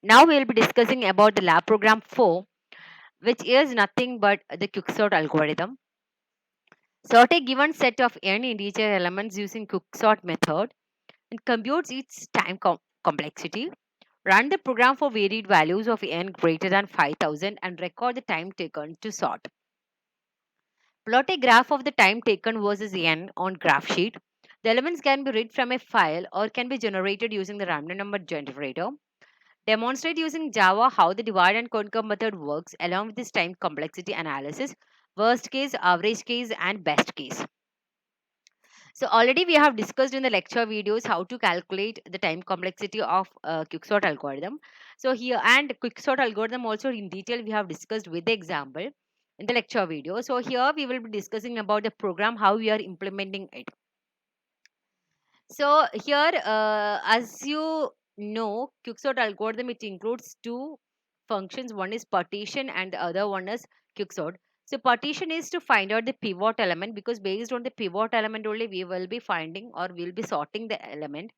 Now we will be discussing about the lab program 4, which is nothing but the quicksort algorithm. Sort a given set of n integer elements using quicksort method and computes its time complexity. Run the program for varied values of n greater than 5000 and record the time taken to sort. Plot a graph of the time taken versus n on graph sheet. The elements can be read from a file or can be generated using the random number generator. Demonstrate using Java how the divide and conquer method works along with this time complexity analysis, worst case, average case, and best case. So already we have discussed in the lecture videos how to calculate the time complexity of quicksort algorithm. So here and quicksort algorithm also in detail we have discussed with the example in the lecture video. So here we will be discussing about the program, how we are implementing it. So here, as you know, quicksort algorithm, it includes two functions. One is partition and the other one is quicksort. So partition is to find out the pivot element, because based on the pivot element only we will be finding or we'll be sorting the element.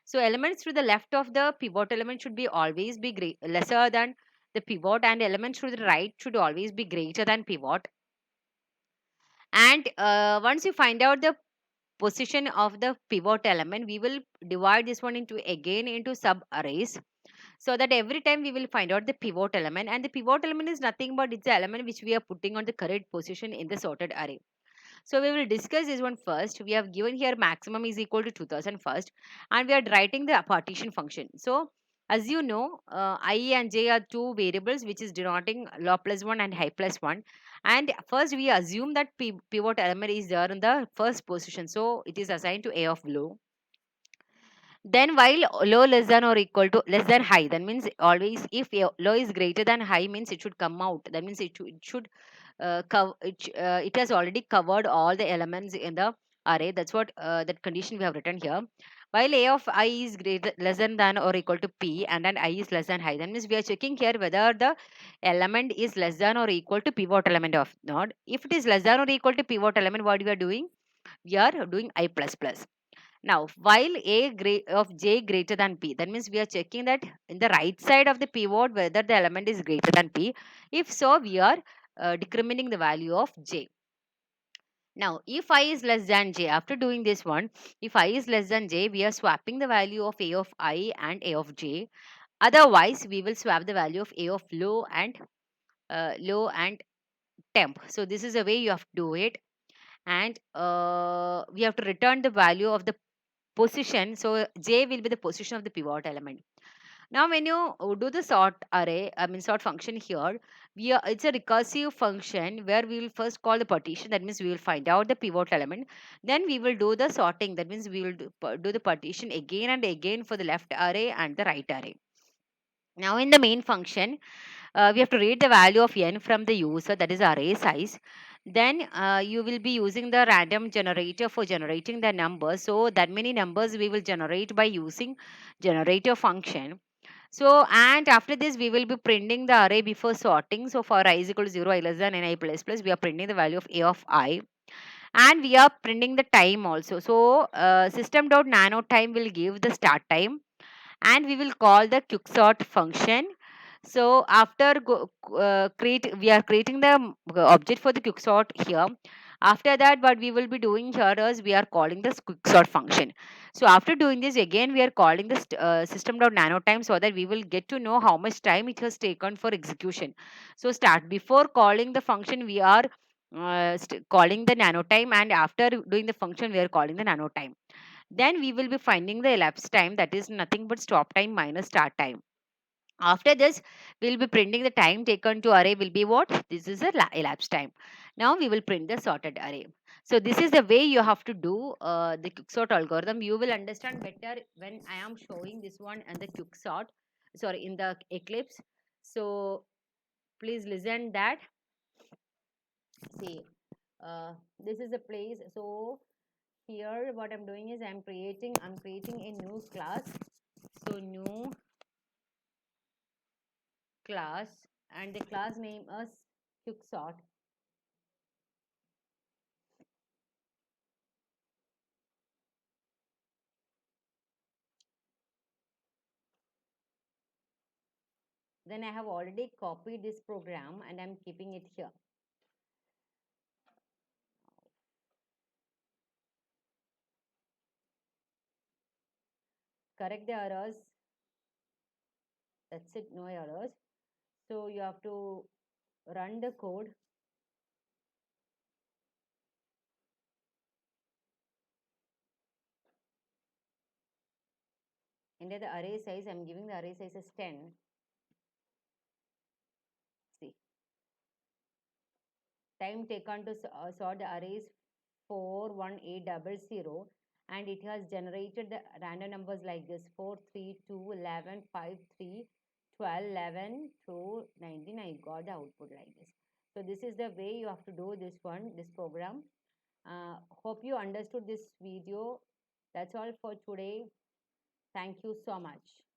So elements to the left of the pivot element should be always be lesser than the pivot, and elements to the right should always be greater than pivot. And once you find out the position of the pivot element, we will divide this one into again into sub arrays, so that every time we will find out the pivot element, and the pivot element is nothing but it's the element which we are putting on the correct position in the sorted array. So we will discuss this one first. We have given here maximum is equal to 2000 first, and we are writing the partition function. So as you know, I and j are two variables which is denoting low plus 1 and high plus 1. And first we assume that pivot element is there in the first position. So it is assigned to a of low. Then while low less than or equal to less than high, that means always if low is greater than high means it should come out. That means it should it has already covered all the elements in the array. That's what that condition we have written here. While a of I is greater less than or equal to p, and then I is less than high, that means we are checking here whether the element is less than or equal to pivot element of not. If it is less than or equal to pivot element, what we are doing? We are doing I plus plus. Now, while of j greater than p, that means we are checking that in the right side of the pivot whether the element is greater than p. If so, we are decrementing the value of j. Now, if I is less than j, after doing this one, if I is less than j, we are swapping the value of a of I and a of j. Otherwise, we will swap the value of a of low and temp. So this is the way you have to do it, and we have to return the value of the position. So j will be the position of the pivot element. Now when you do the sort array, I mean sort function here, it's a recursive function where we will first call the partition. That means we will find out the pivot element. Then we will do the sorting. That means we will do the partition again and again for the left array and the right array. Now in the main function, we have to read the value of n from the user, that is array size. Then you will be using the random generator for generating the numbers. So that many numbers we will generate by using generator function. So and after this we will be printing the array before sorting. So for I is equal to 0, I less than n, I plus plus, we are printing the value of a of I, and we are printing the time also. So system dot nano time will give the start time, and we will call the quicksort function. So after we are creating the object for the quicksort here. After that, what we will be doing here is we are calling this quicksort function. So after doing this, again we are calling this system.nano time, so that we will get to know how much time it has taken for execution. So start before calling the function, we are calling the nano time, and after doing the function we are calling the nano time. Then we will be finding the elapsed time, that is nothing but stop time minus start time. After this, we'll be printing the time taken to array will be what? This is the elapsed time. Now we will print the sorted array. So this is the way you have to do the quicksort algorithm. You will understand better when I am showing this one and the quicksort, sorry, in the Eclipse. So please listen that. See, this is the place. So here what I'm doing is I'm creating a new class. So new class, and the class name is quicksort. Then I have already copied this program and I'm keeping it here. Correct the errors. That's it, no errors. So you have to run the code. Enter the array size. I'm giving the array size as 10. See, time taken to sort the arrays 41800, and it has generated the random numbers like this: 4, 3, 2, 11, 5, 3, 12, 11, 2, 19. I got the output like this. So this is the way you have to do this one, this program. Hope you understood this video. That's all for today. Thank you so much.